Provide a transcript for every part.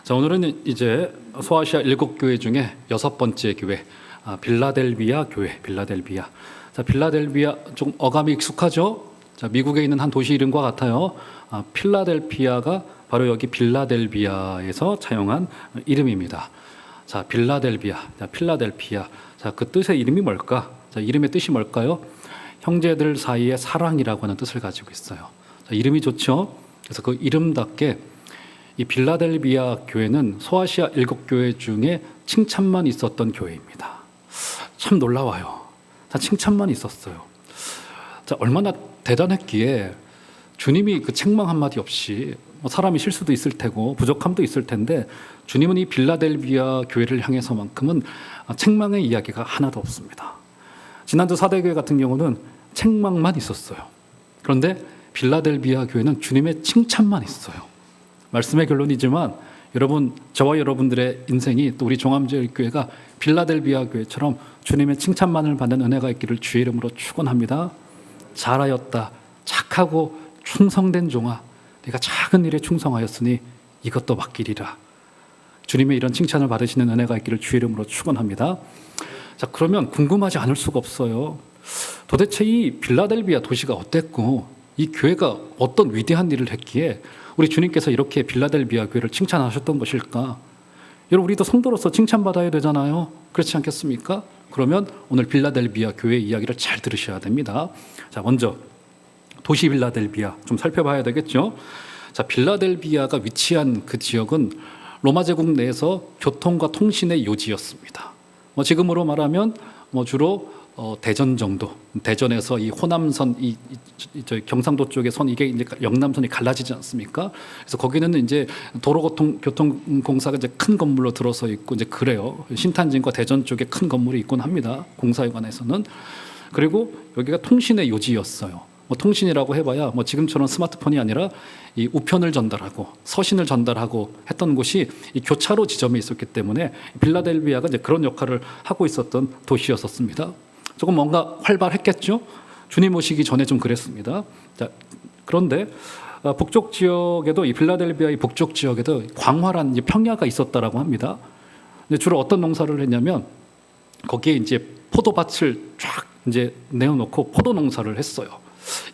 자, 오늘은 이제 소아시아 7교회 중에 6번째 교회, 빌라델비아 교회, 빌라델비아. 자, 빌라델비아 좀 어감이 익숙하죠? 자, 미국에 있는 한 도시 이름과 같아요. 필라델피아가 바로 여기 빌라델비아에서 차용한 이름입니다. 자, 빌라델비아, 자, 필라델피아. 자, 그 뜻의 이름이 뭘까? 자, 이름의 뜻이 뭘까요? 형제들 사이의 사랑이라고 하는 뜻을 가지고 있어요. 자, 이름이 좋죠? 그래서 그 이름답게 이 빌라델비아 교회는 소아시아 7교회 중에 칭찬만 있었던 교회입니다. 참 놀라워요. 다 칭찬만 있었어요. 자, 얼마나 대단했기에 주님이 그 책망 한마디 없이 사람이 실수도 있을 테고 부족함도 있을 텐데 주님은 이 빌라델비아 교회를 향해서만큼은 책망의 이야기가 하나도 없습니다. 지난주 사대교회 같은 경우는 책망만 있었어요. 그런데 빌라델비아 교회는 주님의 칭찬만 있어요. 말씀의 결론이지만 여러분, 저와 여러분들의 인생이 또 우리 종암제일교회가 빌라델비아 교회처럼 주님의 칭찬만을 받는 은혜가 있기를 주의 이름으로 축원합니다. 잘하였다, 착하고 충성된 종아, 네가 작은 일에 충성하였으니 이것도 맡기리라. 주님의 이런 칭찬을 받으시는 은혜가 있기를 주의 이름으로 축원합니다. 자, 그러면 궁금하지 않을 수가 없어요. 도대체 이 빌라델비아 도시가 어땠고 이 교회가 어떤 위대한 일을 했기에 우리 주님께서 이렇게 빌라델비아 교회를 칭찬하셨던 것일까? 여러분, 우리도 성도로서 칭찬받아야 되잖아요. 그렇지 않겠습니까? 그러면 오늘 빌라델비아 교회 이야기를 잘 들으셔야 됩니다. 자, 먼저 도시 빌라델비아 좀 살펴봐야 되겠죠. 자, 빌라델비아가 위치한 그 지역은 로마 제국 내에서 교통과 통신의 요지였습니다. 지금으로 말하면 주로 대전 정도, 대전에서 이 호남선, 경상도 쪽의 선, 이게 이제 영남선이 갈라지지 않습니까? 그래서 거기는 이제 도로교통공사가 이제 큰 건물로 들어서 있고 이제 그래요. 신탄진과 대전 쪽에 큰 건물이 있곤 합니다. 공사에 관해서는. 그리고 여기가 통신의 요지였어요. 통신이라고 해봐야 지금처럼 스마트폰이 아니라 이 우편을 전달하고 서신을 전달하고 했던 곳이 이 교차로 지점에 있었기 때문에 빌라델비아가 이제 그런 역할을 하고 있었던 도시였었습니다. 조금 뭔가 활발했겠죠. 주님 오시기 전에 좀 그랬습니다. 자, 그런데 북쪽 지역에도 이 빌라델비아의 북쪽 지역에도 광활한 이제 평야가 있었다라고 합니다. 근데 주로 어떤 농사를 했냐면 거기에 이제 포도밭을 쫙 이제 내어놓고 포도 농사를 했어요.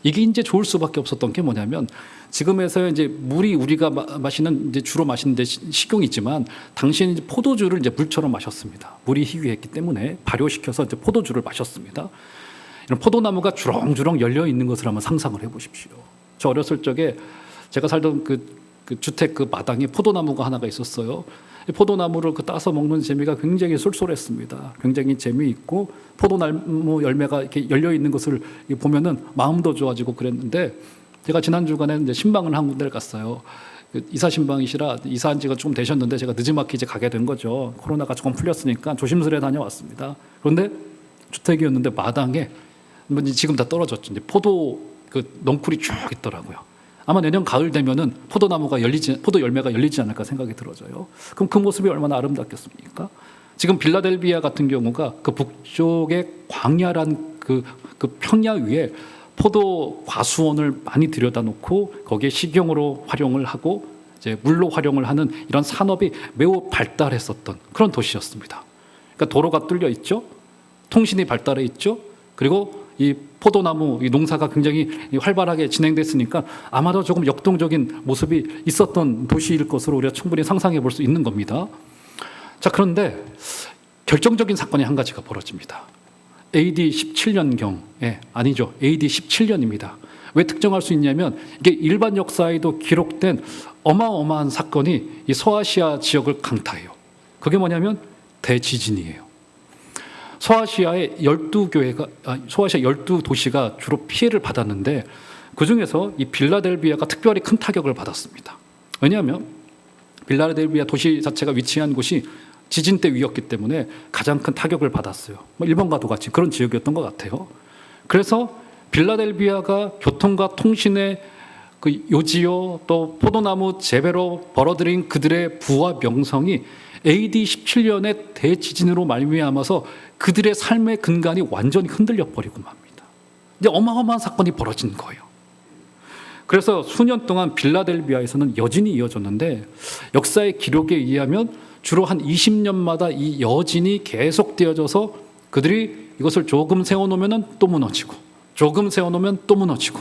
이게 이제 좋을 수밖에 없었던 게 뭐냐면 지금에서 이제 물이 우리가 마시는 이제 주로 마시는 데 식용이지만 당시에는 이제 포도주를 이제 물처럼 마셨습니다. 물이 희귀했기 때문에 발효시켜서 이제 포도주를 마셨습니다. 이런 포도나무가 주렁주렁 열려 있는 것을 한번 상상을 해보십시오. 저 어렸을 적에 제가 살던 그 주택 그 마당에 포도나무가 하나가 있었어요. 포도나무를 따서 먹는 재미가 굉장히 쏠쏠했습니다. 굉장히 재미있고 포도나무 열매가 이렇게 열려 있는 것을 보면은 마음도 좋아지고 그랬는데 제가 지난 주간에 이제 신방을 한 군데를 갔어요. 이사 신방이시라 이사한 지가 좀 되셨는데 제가 늦지막히 이제 가게 된 거죠. 코로나가 조금 풀렸으니까 조심스레 다녀왔습니다. 그런데 주택이었는데 마당에 지금 다 떨어졌죠. 이제 포도 넝쿨이 쭉 있더라고요. 아마 내년 가을 되면은 포도 열매가 열리지 않을까 생각이 들어져요. 그럼 그 모습이 얼마나 아름답겠습니까? 지금 빌라델비아 같은 경우가 그 북쪽의 광야란 그 평야 위에 포도 과수원을 많이 들여다놓고 거기에 식용으로 활용을 하고 이제 물로 활용을 하는 이런 산업이 매우 발달했었던 그런 도시였습니다. 그러니까 도로가 뚫려 있죠, 통신이 발달해 있죠, 그리고 이 포도나무 이 농사가 굉장히 활발하게 진행됐으니까 아마도 조금 역동적인 모습이 있었던 도시일 것으로 우리가 충분히 상상해 볼 수 있는 겁니다. 자, 그런데 결정적인 사건이 한 가지가 벌어집니다. AD 17년경에 아니죠. AD 17년입니다. 왜 특정할 수 있냐면 이게 일반 역사에도 기록된 어마어마한 사건이 이 소아시아 지역을 강타해요. 그게 뭐냐면 대지진이에요. 소아시아의 12도시가 주로 피해를 받았는데 그중에서 이 빌라델비아가 특별히 큰 타격을 받았습니다. 왜냐하면 빌라델비아 도시 자체가 위치한 곳이 지진 때 위였기 때문에 가장 큰 타격을 받았어요. 일본과도 같이 그런 지역이었던 것 같아요. 그래서 빌라델비아가 교통과 통신의 그 요지요 또 포도나무 재배로 벌어들인 그들의 부와 명성이 AD 17년의 대지진으로 말미암아서 그들의 삶의 근간이 완전히 흔들려 버리고 맙니다. 이제 어마어마한 사건이 벌어진 거예요. 그래서 수년 동안 빌라델비아에서는 여진이 이어졌는데 역사의 기록에 의하면 주로 한 20년마다 이 여진이 계속되어져서 그들이 이것을 조금 세워놓으면 또 무너지고 조금 세워놓으면 또 무너지고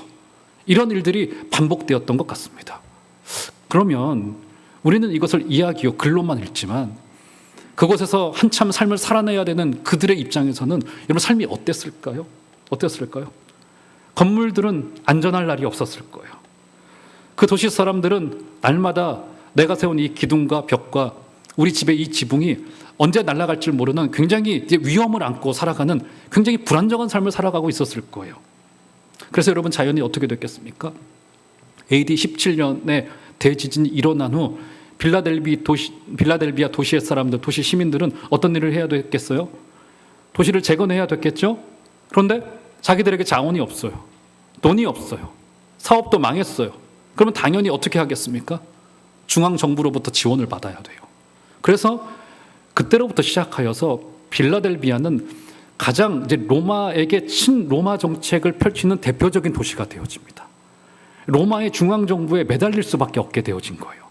이런 일들이 반복되었던 것 같습니다. 그러면 우리는 이것을 이야기요 글로만 읽지만 그곳에서 한참 삶을 살아내야 되는 그들의 입장에서는 여러분 삶이 어땠을까요? 어땠을까요? 건물들은 안전할 날이 없었을 거예요. 그 도시 사람들은 날마다 내가 세운 이 기둥과 벽과 우리 집의 이 지붕이 언제 날아갈지 모르는 굉장히 이제 위험을 안고 살아가는 굉장히 불안정한 삶을 살아가고 있었을 거예요. 그래서 여러분 자연이 어떻게 됐겠습니까? AD 17년에 대지진이 일어난 후 빌라델비아 도시의 사람들, 도시 시민들은 어떤 일을 해야 됐겠어요? 도시를 재건해야 됐겠죠? 그런데 자기들에게 자원이 없어요. 돈이 없어요. 사업도 망했어요. 그러면 당연히 어떻게 하겠습니까? 중앙정부로부터 지원을 받아야 돼요. 그래서 그때로부터 시작하여서 빌라델비아는 가장 이제 로마에게 친로마 정책을 펼치는 대표적인 도시가 되어집니다. 로마의 중앙정부에 매달릴 수밖에 없게 되어진 거예요.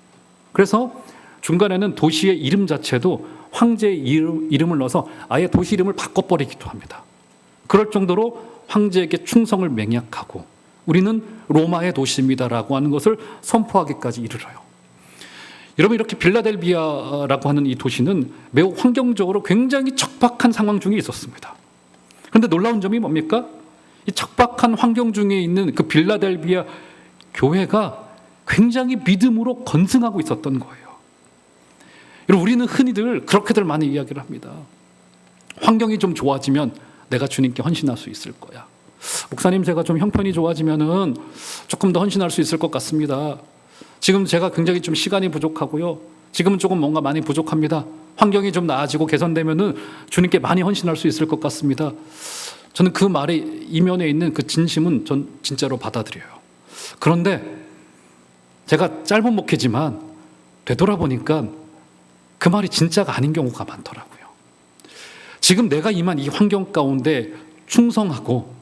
그래서 중간에는 도시의 이름 자체도 황제의 이름을 넣어서 아예 도시 이름을 바꿔버리기도 합니다. 그럴 정도로 황제에게 충성을 맹약하고 우리는 로마의 도시입니다라고 하는 것을 선포하기까지 이르러요. 여러분 이렇게 빌라델비아라고 하는 이 도시는 매우 환경적으로 굉장히 척박한 상황 중에 있었습니다. 그런데 놀라운 점이 뭡니까? 이 척박한 환경 중에 있는 그 빌라델비아 교회가 굉장히 믿음으로 건승하고 있었던 거예요. 여러분 우리는 흔히들 그렇게들 많이 이야기를 합니다. 환경이 좀 좋아지면 내가 주님께 헌신할 수 있을 거야. 목사님 제가 좀 형편이 좋아지면은 조금 더 헌신할 수 있을 것 같습니다. 지금 제가 굉장히 좀 시간이 부족하고요. 지금은 조금 뭔가 많이 부족합니다. 환경이 좀 나아지고 개선되면은 주님께 많이 헌신할 수 있을 것 같습니다. 저는 그 말의 이면에 있는 그 진심은 전 진짜로 받아들여요. 그런데 제가 짧은 목회지만 되돌아보니까 그 말이 진짜가 아닌 경우가 많더라고요. 지금 내가 임한 이 환경 가운데 충성하고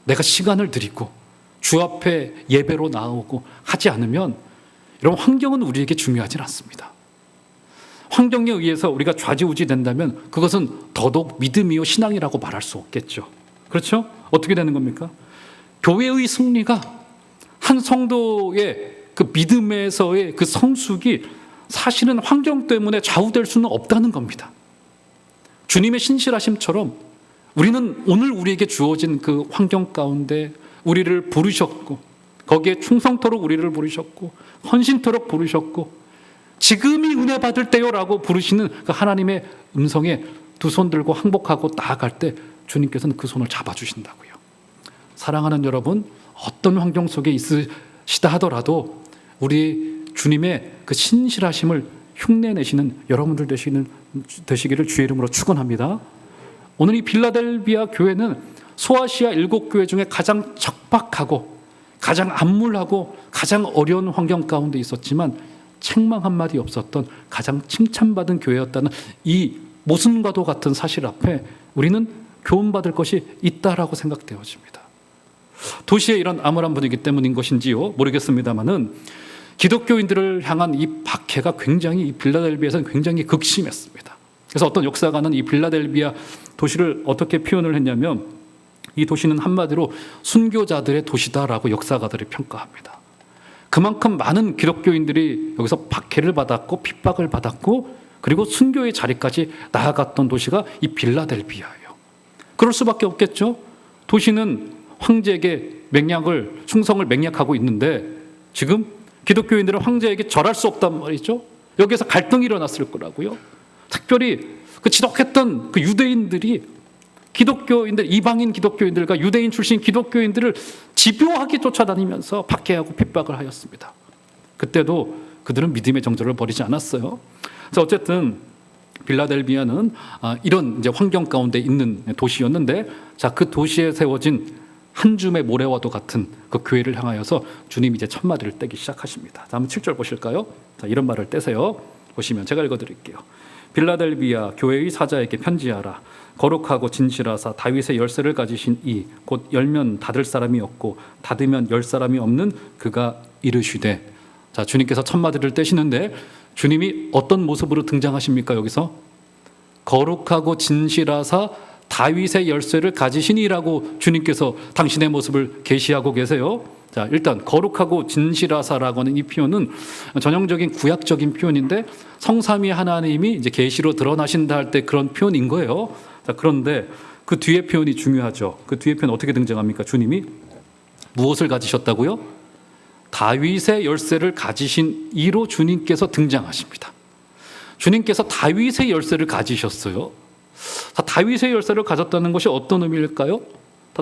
내가 시간을 들이고 주 앞에 예배로 나오고 하지 않으면 이런 환경은 우리에게 중요하지 않습니다. 환경에 의해서 우리가 좌지우지 된다면 그것은 더더욱 믿음이요 신앙이라고 말할 수 없겠죠. 그렇죠? 어떻게 되는 겁니까? 교회의 승리가 한 성도의 그 믿음에서의 그 성숙이 사실은 환경 때문에 좌우될 수는 없다는 겁니다. 주님의 신실하심처럼 우리는 오늘 우리에게 주어진 그 환경 가운데 우리를 부르셨고 거기에 충성토록 우리를 부르셨고 헌신토록 부르셨고 지금이 은혜 받을 때요라고 부르시는 그 하나님의 음성에 두 손 들고 항복하고 나아갈 때 주님께서는 그 손을 잡아주신다고요. 사랑하는 여러분, 어떤 환경 속에 있으시다 하더라도 우리 주님의 그 신실하심을 흉내내시는 여러분들 되시기를 주의 이름으로 축원합니다. 오늘 이 빌라델비아 교회는 소아시아 7교회 중에 가장 척박하고 가장 암울하고 가장 어려운 환경 가운데 있었지만 책망 한마디 없었던 가장 칭찬받은 교회였다는 이 모순과도 같은 사실 앞에 우리는 교훈받을 것이 있다라고 생각되어집니다. 도시의 이런 암울한 분위기 때문인 것인지요 모르겠습니다만은 기독교인들을 향한 이 박해가 굉장히 이 빌라델비아에서는 굉장히 극심했습니다. 그래서 어떤 역사가는 이 빌라델비아 도시를 어떻게 표현을 했냐면 이 도시는 한마디로 순교자들의 도시다라고 역사가들이 평가합니다. 그만큼 많은 기독교인들이 여기서 박해를 받았고 핍박을 받았고 그리고 순교의 자리까지 나아갔던 도시가 이 빌라델비아예요. 그럴 수밖에 없겠죠. 도시는 황제에게 충성을 맹약하고 있는데 지금 기독교인들은 황제에게 절할 수 없단 말이죠. 여기에서 갈등이 일어났을 거라고요. 특별히 그 지독했던 그 유대인들이 기독교인들, 이방인 기독교인들과 유대인 출신 기독교인들을 집요하게 쫓아다니면서 박해하고 핍박을 하였습니다. 그때도 그들은 믿음의 정절을 버리지 않았어요. 그래서 어쨌든 빌라델비아는 이런 이제 환경 가운데 있는 도시였는데, 자, 그 도시에 세워진 한 줌의 모래와도 같은 그 교회를 향하여서 주님이 이제 첫마디를 떼기 시작하십니다. 자, 한번 7절 보실까요? 자, 이런 말을 떼세요. 보시면 제가 읽어드릴게요. 빌라델비아 교회의 사자에게 편지하라. 거룩하고 진실하사 다윗의 열쇠를 가지신 이 곧 열면 닫을 사람이 없고 닫으면 열 사람이 없는 그가 이르시되. 자, 주님께서 천마디를 떼시는데 주님이 어떤 모습으로 등장하십니까? 여기서 거룩하고 진실하사 다윗의 열쇠를 가지시니라고 주님께서 당신의 모습을 계시하고 계세요. 자, 일단 거룩하고 진실하사라고 하는 이 표현은 전형적인 구약적인 표현인데 성삼위 하나님이 이제 계시로 드러나신다 할 때 그런 표현인 거예요. 자, 그런데 그 뒤에 표현이 중요하죠. 그 뒤에 표현 어떻게 등장합니까? 주님이 무엇을 가지셨다고요? 다윗의 열쇠를 가지신 이로 주님께서 등장하십니다. 주님께서 다윗의 열쇠를 가지셨어요. 다윗의 열쇠를 가졌다는 것이 어떤 의미일까요?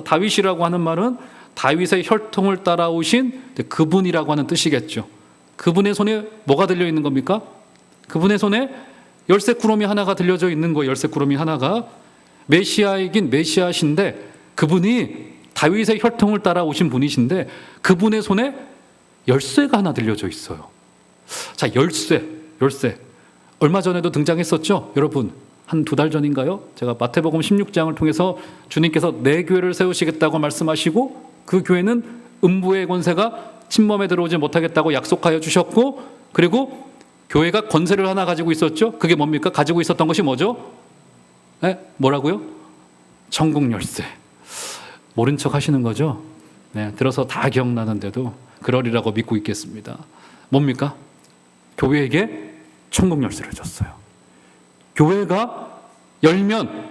다윗이라고 하는 말은 다윗의 혈통을 따라오신 그분이라고 하는 뜻이겠죠. 그분의 손에 뭐가 들려 있는 겁니까? 그분의 손에 열쇠 구름이 하나가 들려져 있는 거예요. 열쇠 구름이 하나가. 메시아이긴 메시아신데 그분이 다윗의 혈통을 따라오신 분이신데 그분의 손에 열쇠가 하나 들려져 있어요. 자, 열쇠. 얼마 전에도 등장했었죠, 여러분. 한 2달 전인가요? 제가 마태복음 16장을 통해서 주님께서 내 교회를 세우시겠다고 말씀하시고 그 교회는 음부의 권세가 침범에 들어오지 못하겠다고 약속하여 주셨고, 그리고 교회가 권세를 하나 가지고 있었죠. 그게 뭡니까? 가지고 있었던 것이 뭐죠? 네? 뭐라고요? 천국 열쇠. 모른 척 하시는 거죠? 네, 들어서 다 기억나는데도 그러리라고 믿고 있겠습니다. 뭡니까? 교회에게 천국 열쇠를 줬어요. 교회가 열면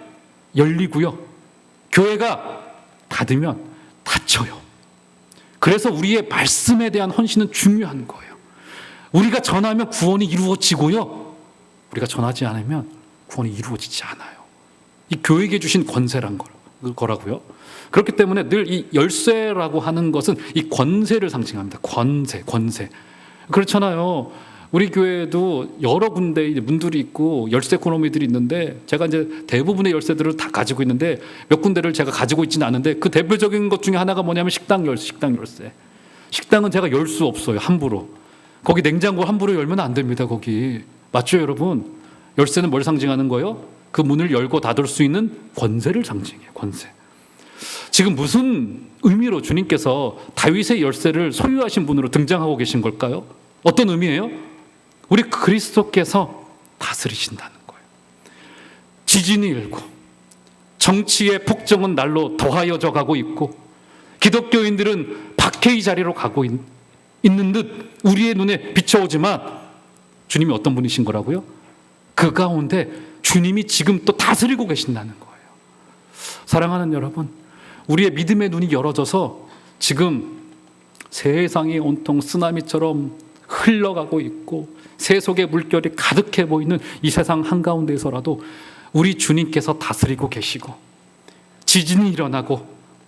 열리고요. 교회가 닫으면 닫혀요. 그래서 우리의 말씀에 대한 헌신은 중요한 거예요. 우리가 전하면 구원이 이루어지고요. 우리가 전하지 않으면 구원이 이루어지지 않아요. 이 교회에게 주신 권세란 거라고요. 그렇기 때문에 늘 이 열쇠라고 하는 것은 이 권세를 상징합니다. 권세. 그렇잖아요. 우리 교회에도 여러 군데 문들이 있고 열쇠 코너미들이 있는데 제가 이제 대부분의 열쇠들을 다 가지고 있는데 몇 군데를 제가 가지고 있지는 않은데 그 대표적인 것 중에 하나가 뭐냐면 식당 열쇠. 식당은 제가 열 수 없어요, 함부로. 거기 냉장고 함부로 열면 안 됩니다, 거기. 맞죠, 여러분? 열쇠는 뭘 상징하는 거예요? 그 문을 열고 닫을 수 있는 권세를 상징해요, 권세. 지금 무슨 의미로 주님께서 다윗의 열쇠를 소유하신 분으로 등장하고 계신 걸까요? 어떤 의미예요? 우리 그리스도께서 다스리신다는 거예요. 지진이 일고 정치의 폭정은 날로 더하여져 가고 있고 기독교인들은 박해의 자리로 가고 있는 듯 우리의 눈에 비춰오지만 주님이 어떤 분이신 거라고요? 그 가운데 주님이 지금 또 다스리고 계신다는 거예요. 사랑하는 여러분, 우리의 믿음의 눈이 열어져서 지금 세상이 온통 쓰나미처럼 흘러가고 있고 세속의 물결이 가득해 보이는 이 세상 한가운데에서라도 우리 주님께서 다스리고 계시고 지진이 일어나고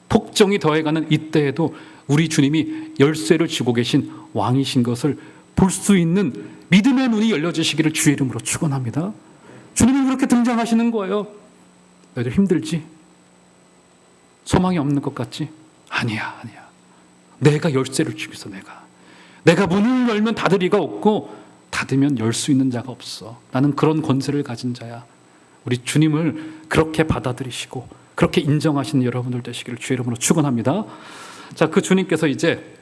폭정이 더해가는 이때에도 우리 주님이 열쇠를 쥐고 계신 왕이신 것을 볼 수 있는 믿음의 눈이 열려지시기를 주의 이름으로 축원합니다. 주님이 그렇게 등장하시는 거예요. 너희들 힘들지? 소망이 없는 것 같지? 아니야. 내가 열쇠를 쥐고 있어. 내가 문을 열면 닫을 리가 없고 닫으면 열 수 있는 자가 없어. 나는 그런 권세를 가진 자야. 우리 주님을 그렇게 받아들이시고 그렇게 인정하시는 여러분들 되시기를 주의 이름으로 축원합니다. 자, 그 주님께서 이제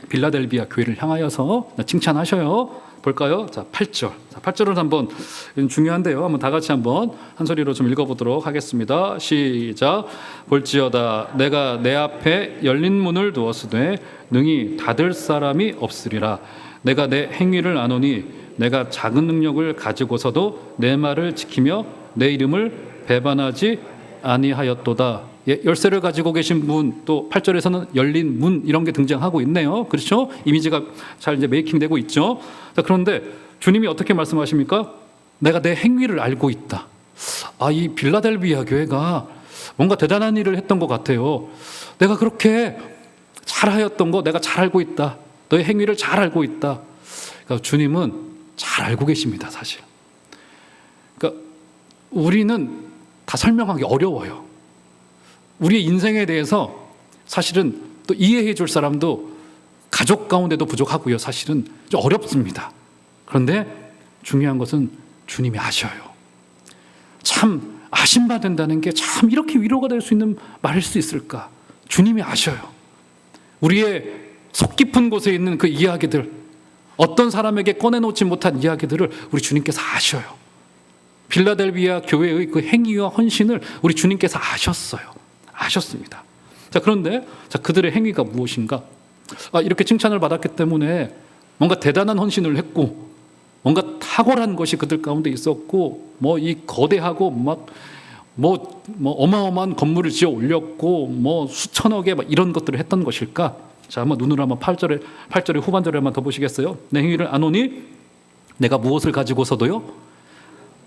빌라델비아 교회를 향하여서 칭찬하셔요. 볼까요? 자, 8절. 자, 8절을 한번, 중요한데요. 한번 다 같이 한번 한 소리로 좀 읽어보도록 하겠습니다. 시작. 볼지어다 내가 내 앞에 열린 문을 두었으되 능히 닫을 사람이 없으리라. 내가 내 행위를 아노니 내가 작은 능력을 가지고서도 내 말을 지키며 내 이름을 배반하지 아니하였도다. 예, 열쇠를 가지고 계신 분, 또 8절에서는 열린 문 이런 게 등장하고 있네요. 그렇죠? 이미지가 잘 이제 메이킹되고 있죠. 자, 그런데 주님이 어떻게 말씀하십니까? 내가 내 행위를 알고 있다. 이 빌라델비아 교회가 뭔가 대단한 일을 했던 것 같아요. 내가 그렇게 잘하였던 거 내가 잘 알고 있다. 너의 행위를 잘 알고 있다. 그러니까 주님은 잘 알고 계십니다, 사실. 그러니까 우리는 다 설명하기 어려워요. 우리의 인생에 대해서 사실은 또 이해해 줄 사람도 가족 가운데도 부족하고요. 사실은 좀 어렵습니다. 그런데 중요한 것은 주님이 아셔요. 참 아심받는다는 게 참 이렇게 위로가 될 수 있는 말일 수 있을까? 주님이 아셔요. 우리의 속 깊은 곳에 있는 그 이야기들, 어떤 사람에게 꺼내놓지 못한 이야기들을 우리 주님께서 아셔요. 빌라델비아 교회의 그 행위와 헌신을 우리 주님께서 아셨어요. 아셨습니다. 자, 그런데 그들의 행위가 무엇인가? 이렇게 칭찬을 받았기 때문에 뭔가 대단한 헌신을 했고, 뭔가 탁월한 것이 그들 가운데 있었고, 이 거대하고 어마어마한 건물을 지어 올렸고, 수천억에 이런 것들을 했던 것일까? 자, 한번 눈으로 한번 8절의 후반절을 한번 더 보시겠어요? 내 행위를 아노니 내가 무엇을 가지고서도요?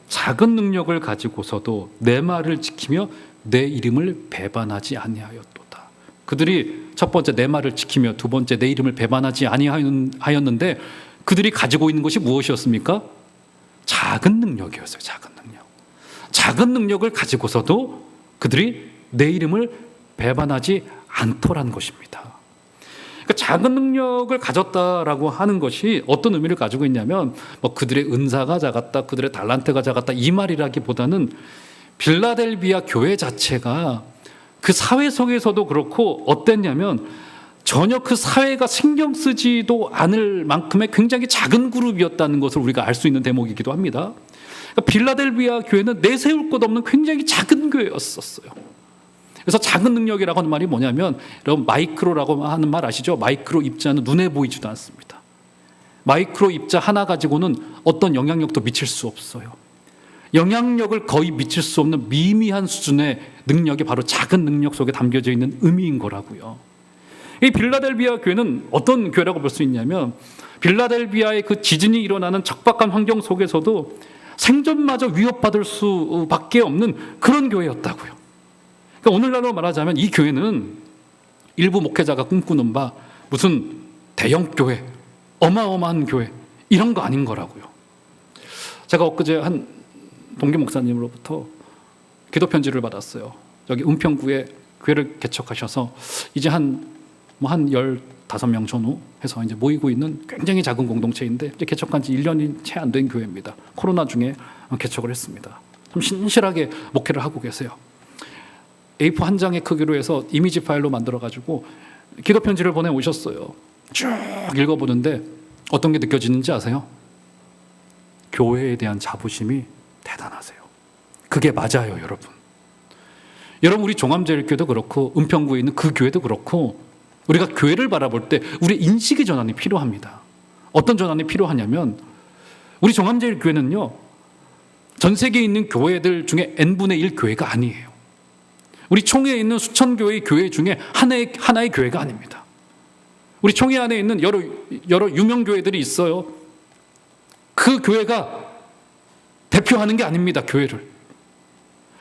작은 능력을 가지고서도 내 말을 지키며 내 이름을 배반하지 아니하였도다. 그들이 첫 번째 내 말을 지키며 두 번째 내 이름을 배반하지 아니하였는데 그들이 가지고 있는 것이 무엇이었습니까? 작은 능력이었어요. 작은 능력. 작은 능력을 가지고서도 그들이 내 이름을 배반하지 않더란 것입니다. 그러니까 작은 능력을 가졌다라고 하는 것이 어떤 의미를 가지고 있냐면 그들의 은사가 작았다, 그들의 달란트가 작았다 이 말이라기보다는 빌라델비아 교회 자체가 그 사회 속에서도 그렇고 어땠냐면 전혀 그 사회가 신경 쓰지도 않을 만큼의 굉장히 작은 그룹이었다는 것을 우리가 알 수 있는 대목이기도 합니다. 그러니까 빌라델비아 교회는 내세울 것 없는 굉장히 작은 교회였었어요. 그래서 작은 능력이라고 하는 말이 뭐냐면 여러분 마이크로라고 하는 말 아시죠? 마이크로 입자는 눈에 보이지도 않습니다. 마이크로 입자 하나 가지고는 어떤 영향력도 미칠 수 없어요. 영향력을 거의 미칠 수 없는 미미한 수준의 능력이 바로 작은 능력 속에 담겨져 있는 의미인 거라고요. 이 빌라델비아 교회는 어떤 교회라고 볼 수 있냐면 빌라델비아의 그 지진이 일어나는 척박한 환경 속에서도 생존마저 위협받을 수밖에 없는 그런 교회였다고요. 그러니까 오늘날로 말하자면 이 교회는 일부 목회자가 꿈꾸는 바 무슨 대형 교회, 어마어마한 교회 이런 거 아닌 거라고요. 제가 엊그제 한 동기 목사님으로부터 기도 편지를 받았어요. 여기 은평구에 교회를 개척하셔서 이제 한 15명 전후 해서 이제 모이고 있는 굉장히 작은 공동체인데 이제 개척한 지 1년이 채 안 된 교회입니다. 코로나 중에 개척을 했습니다. 좀 신실하게 목회를 하고 계세요. A4 한 장의 크기로 해서 이미지 파일로 만들어가지고 기도 편지를 보내오셨어요. 쭉 읽어보는데 어떤 게 느껴지는지 아세요? 교회에 대한 자부심이 대단하세요. 그게 맞아요, 여러분. 여러분, 우리 종암제일교회도 그렇고 은평구에 있는 그 교회도 그렇고 우리가 교회를 바라볼 때 우리 인식의 전환이 필요합니다. 어떤 전환이 필요하냐면 우리 종암제일교회는요, 전 세계에 있는 교회들 중에 n분의 1 교회가 아니에요. 우리 총회에 있는 수천 교회의 교회 중에 하나의 교회가 아닙니다. 우리 총회 안에 있는 여러 유명 교회들이 있어요. 그 교회가 대표하는 게 아닙니다. 교회를.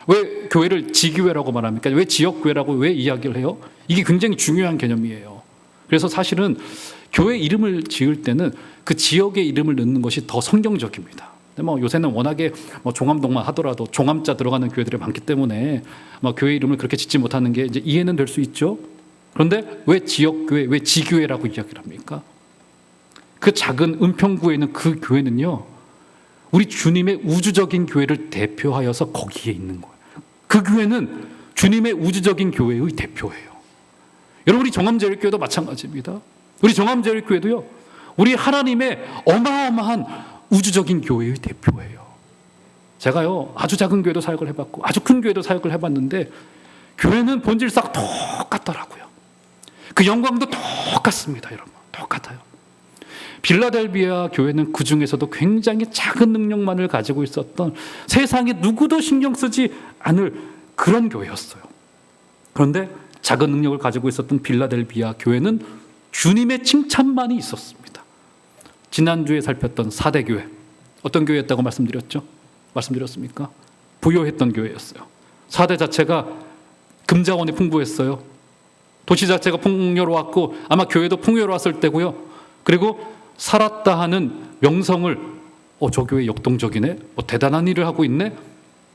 왜 교회를 지교회라고 말합니까? 왜 지역교회라고 왜 이야기를 해요? 이게 굉장히 중요한 개념이에요. 그래서 사실은 교회 이름을 지을 때는 그 지역의 이름을 넣는 것이 더 성경적입니다. 요새는 워낙에 종암동만 하더라도 종암자 들어가는 교회들이 많기 때문에 교회 이름을 그렇게 짓지 못하는 게 이제 이해는 될 수 있죠. 그런데 왜 지역교회, 왜 지교회라고 이야기를 합니까? 그 작은 은평구에 있는 그 교회는요, 우리 주님의 우주적인 교회를 대표하여서 거기에 있는 거예요. 그 교회는 주님의 우주적인 교회의 대표예요. 여러분, 우리 종암제일교회도 마찬가지입니다. 우리 종암제일교회도요, 우리 하나님의 어마어마한 우주적인 교회의 대표예요. 제가요, 아주 작은 교회도 사역을 해봤고 아주 큰 교회도 사역을 해봤는데 교회는 본질상 똑같더라고요. 그 영광도 똑같습니다. 여러분, 똑같아요. 빌라델비아 교회는 그 중에서도 굉장히 작은 능력만을 가지고 있었던 세상에 누구도 신경 쓰지 않을 그런 교회였어요. 그런데 작은 능력을 가지고 있었던 빌라델비아 교회는 주님의 칭찬만이 있었습니다. 지난주에 살폈던 4대 교회, 어떤 교회였다고 말씀드렸습니까? 부요했던 교회였어요. 4대 자체가 금자원이 풍부했어요. 도시 자체가 풍요로웠고 아마 교회도 풍요로웠을 때고요. 그리고 살았다 하는 명성을 저 교회 역동적이네, 대단한 일을 하고 있네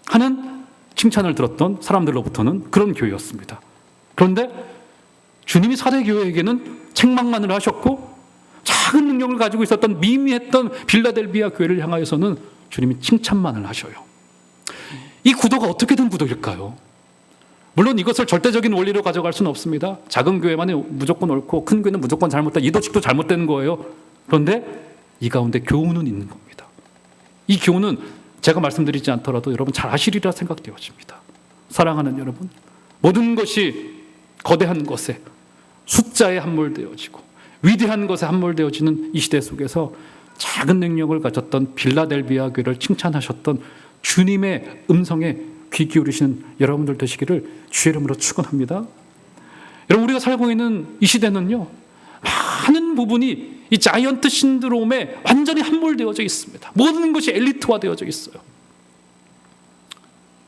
하는 칭찬을 들었던 사람들로부터는 그런 교회였습니다. 그런데 주님이 4대 교회에게는 책망만을 하셨고 작은 능력을 가지고 있었던 미미했던 빌라델비아 교회를 향하여서는 주님이 칭찬만을 하셔요. 이 구도가 어떻게 된 구도일까요? 물론 이것을 절대적인 원리로 가져갈 수는 없습니다. 작은 교회만이 무조건 옳고 큰 교회는 무조건 잘못다. 이 도식도 잘못되는 거예요. 그런데 이 가운데 교훈은 있는 겁니다. 이 교훈은 제가 말씀드리지 않더라도 여러분 잘 아시리라 생각되어집니다. 사랑하는 여러분, 모든 것이 거대한 것에, 숫자에 함몰되어지고 위대한 것에 함몰되어지는 이 시대 속에서 작은 능력을 가졌던 빌라델비아 교회를 칭찬하셨던 주님의 음성에 귀 기울이시는 여러분들 되시기를 주의 이름으로 축원합니다. 여러분, 우리가 살고 있는 이 시대는요, 많은 부분이 이 자이언트 신드롬에 완전히 함몰되어져 있습니다. 모든 것이 엘리트화되어져 있어요.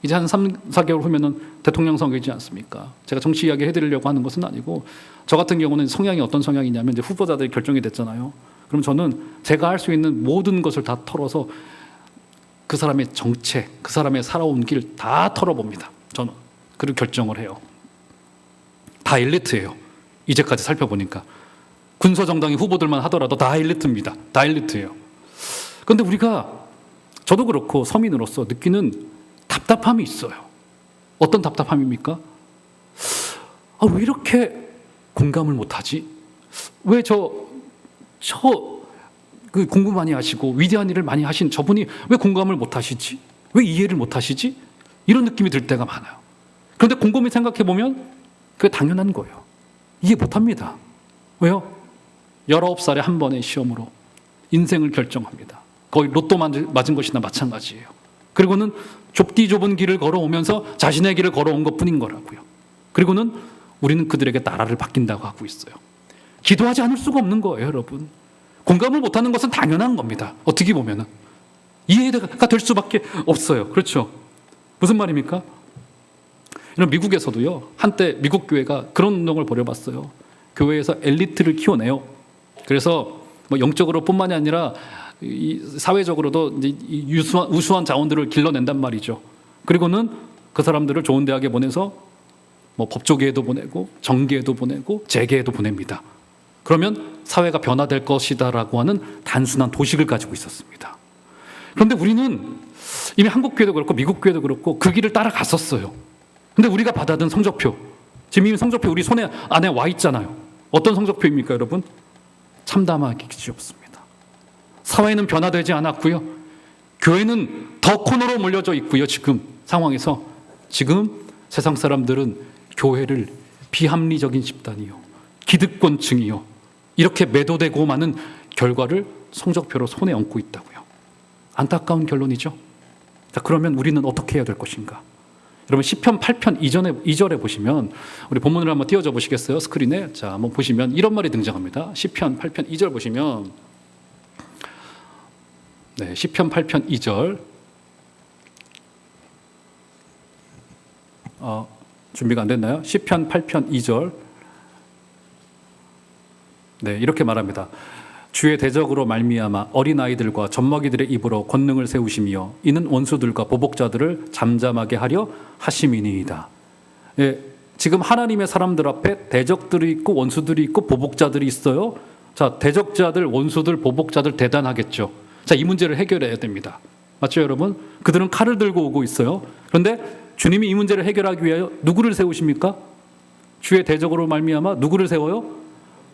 이제 한 3, 4개월 후면은 대통령 선거이지 않습니까? 제가 정치 이야기 해드리려고 하는 것은 아니고, 저 같은 경우는 성향이 어떤 성향이냐면 이제 후보자들이 결정이 됐잖아요. 그럼 저는 제가 할 수 있는 모든 것을 다 털어서 그 사람의 정책, 그 사람의 살아온 길 다 털어봅니다. 저는. 그리고 결정을 해요. 다 엘리트예요. 이제까지 살펴보니까. 군소정당의 후보들만 하더라도 다 엘리트입니다. 다 엘리트예요. 그런데 우리가, 저도 그렇고 서민으로서 느끼는 답답함이 있어요. 어떤 답답함입니까? 왜 이렇게 공감을 못하지? 왜 그 공부 많이 하시고 위대한 일을 많이 하신 저분이 왜 공감을 못하시지? 왜 이해를 못하시지? 이런 느낌이 들 때가 많아요. 그런데 곰곰이 생각해 보면 그게 당연한 거예요. 이해 못합니다. 왜요? 19살에 한 번의 시험으로 인생을 결정합니다. 거의 로또 맞은 것이나 마찬가지예요. 그리고는 좁디 좁은 길을 걸어오면서 자신의 길을 걸어온 것뿐인 거라고요. 그리고는 우리는 그들에게 나라를 바뀐다고 하고 있어요. 기도하지 않을 수가 없는 거예요, 여러분. 공감을 못하는 것은 당연한 겁니다. 어떻게 보면은 이해가 될 수밖에 없어요. 그렇죠? 무슨 말입니까? 이런 미국에서도요, 한때 미국 교회가 그런 운동을 벌여봤어요. 교회에서 엘리트를 키워내요. 그래서 뭐 영적으로 뿐만이 아니라 이 사회적으로도 이제 이 우수한 자원들을 길러낸단 말이죠. 그리고는 그 사람들을 좋은 대학에 보내서 뭐 법조계에도 보내고 정계에도 보내고 재계에도 보냅니다. 그러면 사회가 변화될 것이다라고 하는 단순한 도식을 가지고 있었습니다. 그런데 우리는 이미 한국 교회도 그렇고 미국 교회도 그렇고 그 길을 따라갔었어요. 근데 우리가 받아든 성적표, 지금 이미 성적표 우리 손에 안에 와 있잖아요. 어떤 성적표입니까, 여러분? 참담하기 그지없습니다. 사회는 변화되지 않았고요. 교회는 더 코너로 몰려져 있고요. 지금 상황에서 지금 세상 사람들은 교회를 비합리적인 집단이요, 기득권층이요, 이렇게 매도되고 마는 결과를 성적표로 손에 얹고 있다고요. 안타까운 결론이죠. 자, 그러면 우리는 어떻게 해야 될 것인가? 여러분, 시편 8편 2절에 보시면, 우리 본문을 한번 띄워줘 보시겠어요? 스크린에. 자, 한번 보시면 이런 말이 등장합니다. 시편 8편 2절 보시면, 네, 시편 8편 2절. 준비가 안 됐나요? 시편 8편 2절. 네, 이렇게 말합니다. 주의 대적으로 말미암아 어린아이들과 젖먹이들의 입으로 권능을 세우시며 이는 원수들과 보복자들을 잠잠하게 하려 하심이니이다. 예, 지금 하나님의 사람들 앞에 대적들이 있고 원수들이 있고 보복자들이 있어요. 자, 대적자들, 원수들, 보복자들 대단하겠죠. 자, 이 문제를 해결해야 됩니다. 맞죠, 여러분? 그들은 칼을 들고 오고 있어요. 그런데 주님이 이 문제를 해결하기 위하여 누구를 세우십니까? 주의 대적으로 말미암아 누구를 세워요?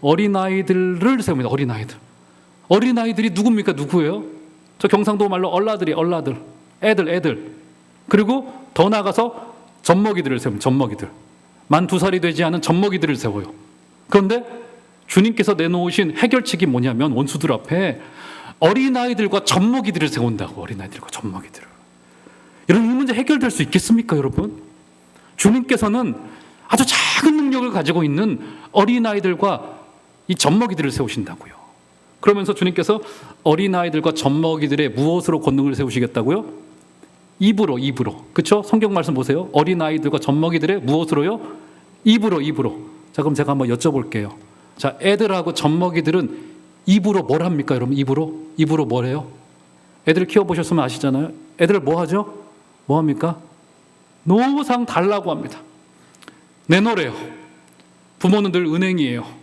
어린아이들을 세웁니다. 어린아이들이 누굽니까? 누구예요? 저 경상도 말로 얼라들이, 얼라들, 애들. 그리고 더 나아가서 젖먹이들을 세웁니다. 젖먹이들. 만 2살이 되지 않은 젖먹이들을 세워요. 그런데 주님께서 내놓으신 해결책이 뭐냐면, 원수들 앞에 어린아이들과 젖먹이들을 세운다고. 어린아이들과 젖먹이들을. 여러분, 이 문제 해결될 수 있겠습니까, 여러분? 주님께서는 아주 작은 능력을 가지고 있는 어린아이들과 이 젖먹이들을 세우신다고요. 그러면서 주님께서 어린아이들과 젖먹이들의 무엇으로 권능을 세우시겠다고요? 입으로. 그렇죠? 성경 말씀 보세요. 어린아이들과 젖먹이들의 무엇으로요? 입으로. 자, 그럼 제가 한번 여쭤볼게요. 자, 애들하고 젖먹이들은 입으로 뭘 합니까, 여러분? 입으로 뭘 해요? 애들 키워보셨으면 아시잖아요. 애들 뭐 하죠? 뭐 합니까? 노상 달라고 합니다. 내놓으래요. 부모는 늘 은행이에요.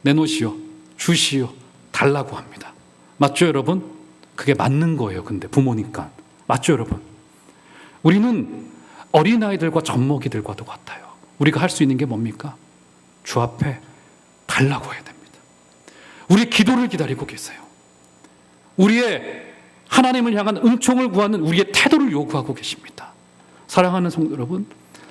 내놓으시오, 주시오, 달라고 합니다. 맞죠, 여러분? 그게 맞는 거예요. 근데 부모니까. 맞죠, 여러분? 우리는 어린아이들과 젖먹이들과도 같아요. 우리가 할 수 있는 게 뭡니까? 주 앞에 달라고 해야 됩니다. 우리의 기도를 기다리고 계세요. 우리의 하나님을 향한 은총을 구하는 우리의 태도를 요구하고 계십니다. 사랑하는 성도 여러분,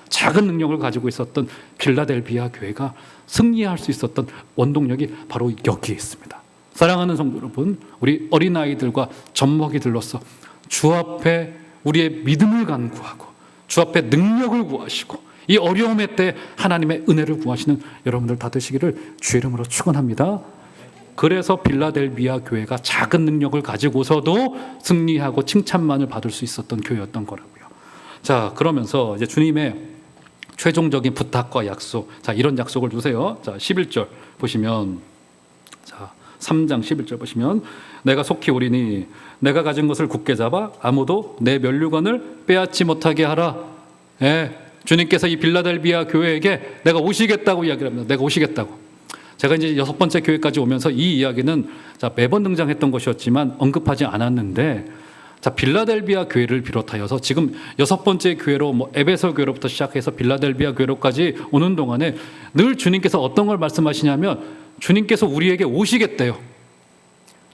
작은 능력을 가지고 있었던 빌라델비아 교회가 승리할 수 있었던 원동력이 바로 여기에 있습니다. 사랑하는 성도 여러분, 우리 어린아이들과 젖먹이들로서 주 앞에 우리의 믿음을 간구하고 주 앞에 능력을 구하시고 이 어려움의 때 하나님의 은혜를 구하시는 여러분들 다 되시기를 주의 이름으로 축원합니다. 그래서 빌라델비아 교회가 작은 능력을 가지고서도 승리하고 칭찬만을 받을 수 있었던 교회였던 거라고요. 자, 그러면서 이제 주님의 최종적인 부탁과 약속, 자, 이런 약속을 두세요. 자, 11절 보시면, 자, 3장 11절 보시면, 내가 속히 오리니 내가 가진 것을 굳게 잡아 아무도 내 면류관을 빼앗지 못하게 하라. 예, 주님께서 이 빌라델비아 교회에게 내가 오시겠다고 이야기를 합니다. 내가 오시겠다고. 제가 이제 6번째 교회까지 오면서 이 이야기는 자, 매번 등장했던 것이었지만 언급하지 않았는데, 자, 빌라델비아 교회를 비롯하여서 지금 6번째 교회로 뭐 에베소 교회로부터 시작해서 빌라델비아 교회로까지 오는 동안에 늘 주님께서 어떤 걸 말씀하시냐면 주님께서 우리에게 오시겠대요.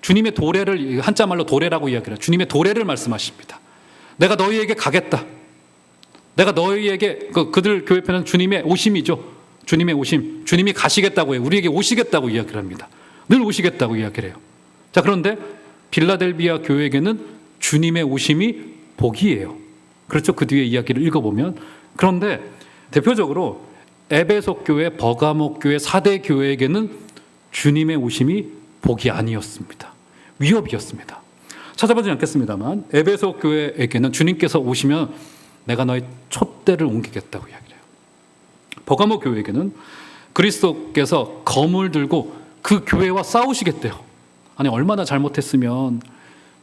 주님의 도래를, 한자말로 도래라고 이야기해요. 주님의 도래를 말씀하십니다. 내가 너희에게 가겠다. 내가 너희에게, 그들 교회편은 주님의 오심이죠. 주님의 오심, 주님이 가시겠다고 해요. 우리에게 오시겠다고 이야기를 합니다. 늘 오시겠다고 이야기를 해요. 자, 그런데 빌라델비아 교회에게는 주님의 오심이 복이에요. 그렇죠? 그 뒤에 이야기를 읽어보면. 그런데 대표적으로 에베소 교회, 버가모 교회, 사대 교회에게는 주님의 오심이 복이 아니었습니다. 위협이었습니다. 찾아보지 않겠습니다만 에베소 교회에게는 주님께서 오시면 내가 너의 촛대를 옮기겠다고 이야기해요. 버가모 교회에게는 그리스도께서 검을 들고 그 교회와 싸우시겠대요. 아니, 얼마나 잘못했으면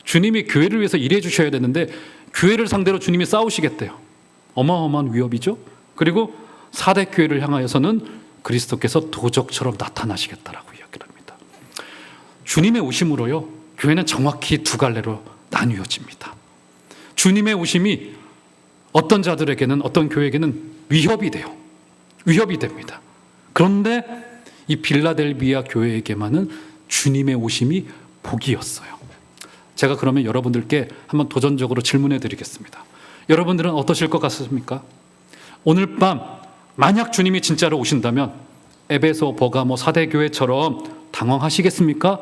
주님이 교회를 위해서 일해 주셔야 되는데 교회를 상대로 주님이 싸우시겠대요. 어마어마한 위협이죠. 그리고 사대 교회를 향하여서는 그리스도께서 도적처럼 나타나시겠다라고 이야기를 합니다. 주님의 오심으로요, 교회는 정확히 두 갈래로 나뉘어집니다. 주님의 오심이 어떤 자들에게는, 어떤 교회에게는 위협이 돼요. 위협이 됩니다. 그런데 이 빌라델비아 교회에게만은 주님의 오심이 복이었어요. 제가 그러면 여러분들께 한번 도전적으로 질문해 드리겠습니다. 여러분들은 어떠실 것 같습니까? 오늘 밤 만약 주님이 진짜로 오신다면 에베소, 버가모, 사대 교회처럼 당황하시겠습니까?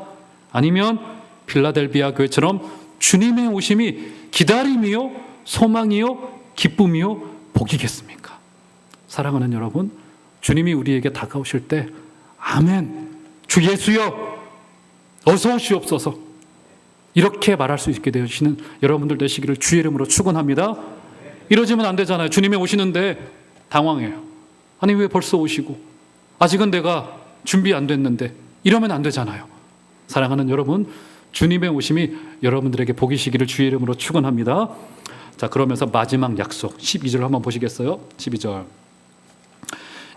아니면 빌라델비아 교회처럼 주님의 오심이 기다림이요, 소망이요, 기쁨이요, 복이겠습니까? 사랑하는 여러분, 주님이 우리에게 다가오실 때 아멘, 주 예수여 어서 오시옵소서, 이렇게 말할 수 있게 되시는 여러분들 되시기를 주의 이름으로 축원합니다. 이러지면 안 되잖아요. 주님이 오시는데 당황해요. 아니, 왜 벌써 오시고 아직은 내가 준비 안 됐는데, 이러면 안 되잖아요. 사랑하는 여러분, 주님의 오심이 여러분들에게 복이시기를 주의 이름으로 축원합니다. 자, 그러면서 마지막 약속 12절 한번 보시겠어요? 12절,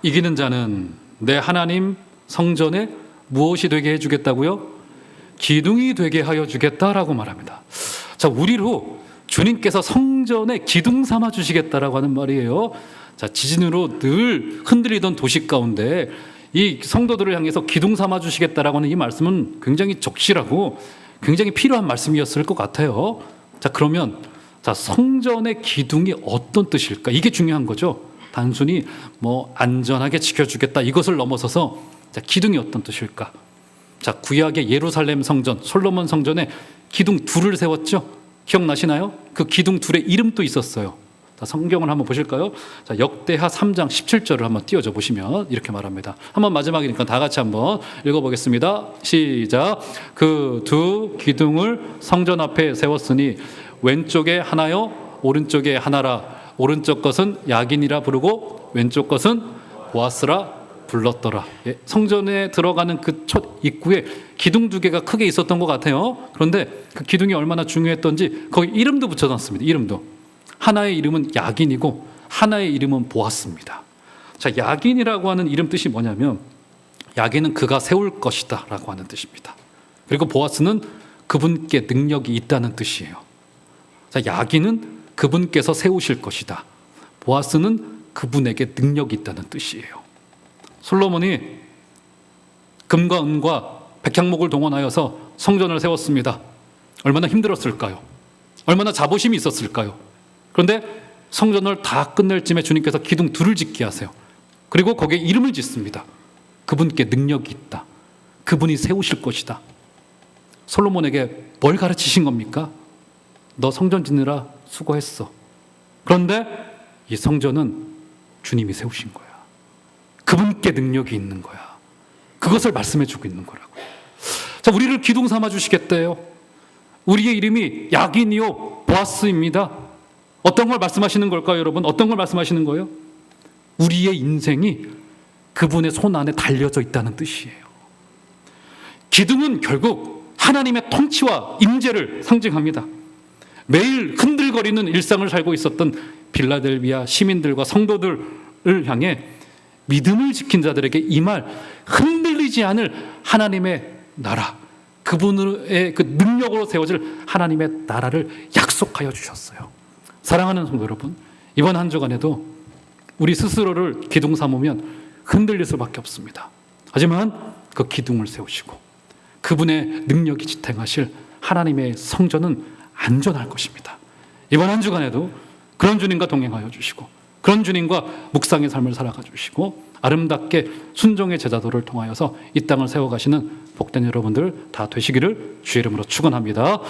이기는 자는 내 하나님 성전에 무엇이 되게 해주겠다고요? 기둥이 되게 하여 주겠다라고 말합니다. 자, 우리로 주님께서 성전에 기둥 삼아 주시겠다라고 하는 말이에요. 자, 지진으로 늘 흔들리던 도시 가운데 이 성도들을 향해서 기둥 삼아 주시겠다라고 하는 이 말씀은 굉장히 적실하고 굉장히 필요한 말씀이었을 것 같아요. 자, 그러면 자, 성전의 기둥이 어떤 뜻일까? 이게 중요한 거죠. 단순히 뭐 안전하게 지켜주겠다 이것을 넘어서서 자, 기둥이 어떤 뜻일까? 자, 구약의 예루살렘 성전, 솔로몬 성전에 기둥 둘을 세웠죠. 기억나시나요? 그 기둥 둘의 이름도 있었어요. 자, 성경을 한번 보실까요? 자, 역대하 3장 17절을 한번 띄워줘 보시면 이렇게 말합니다. 한번 마지막이니까 다 같이 한번 읽어보겠습니다. 시작. 그 두 기둥을 성전 앞에 세웠으니 왼쪽에 하나요, 오른쪽에 하나라. 오른쪽 것은 야긴이라 부르고 왼쪽 것은 보아스라 불렀더라. 예, 성전에 들어가는 그 첫 입구에 기둥 두 개가 크게 있었던 것 같아요. 그런데 그 기둥이 얼마나 중요했던지 거기 이름도 붙여놨습니다. 이름도. 하나의 이름은 야긴이고 하나의 이름은 보아스입니다. 자, 야긴이라고 하는 이름 뜻이 뭐냐면 야긴은 그가 세울 것이다 라고 하는 뜻입니다. 그리고 보아스는 그분께 능력이 있다는 뜻이에요. 자, 야긴은 그분께서 세우실 것이다. 보아스는 그분에게 능력이 있다는 뜻이에요. 솔로몬이 금과 은과 백향목을 동원하여서 성전을 세웠습니다. 얼마나 힘들었을까요? 얼마나 자부심이 있었을까요? 그런데 성전을 다 끝낼 쯤에 주님께서 기둥 둘을 짓게 하세요. 그리고 거기에 이름을 짓습니다. 그분께 능력이 있다. 그분이 세우실 것이다. 솔로몬에게 뭘 가르치신 겁니까? 너 성전 짓느라 수고했어. 그런데 이 성전은 주님이 세우신 거야. 그분께 능력이 있는 거야. 그것을 말씀해 주고 있는 거라고요. 자, 우리를 기둥 삼아 주시겠대요. 우리의 이름이 야긴이요 보아스입니다. 어떤 걸 말씀하시는 걸까요, 여러분? 어떤 걸 말씀하시는 거예요? 우리의 인생이 그분의 손 안에 달려져 있다는 뜻이에요. 기둥은 결국 하나님의 통치와 임재를 상징합니다. 매일 흔들거리는 일상을 살고 있었던 빌라델비아 시민들과 성도들을 향해 믿음을 지킨 자들에게 임할 흔들리지 않을 하나님의 나라, 그분의 그 능력으로 세워질 하나님의 나라를 약속하여 주셨어요. 사랑하는 성도 여러분, 이번 한 주간에도 우리 스스로를 기둥 삼으면 흔들릴 수밖에 없습니다. 하지만 그 기둥을 세우시고 그분의 능력이 지탱하실 하나님의 성전은 안전할 것입니다. 이번 한 주간에도 그런 주님과 동행하여 주시고 그런 주님과 묵상의 삶을 살아가 주시고 아름답게 순종의 제자도를 통하여서 이 땅을 세워가시는 복된 여러분들 다 되시기를 주의 이름으로 축원합니다.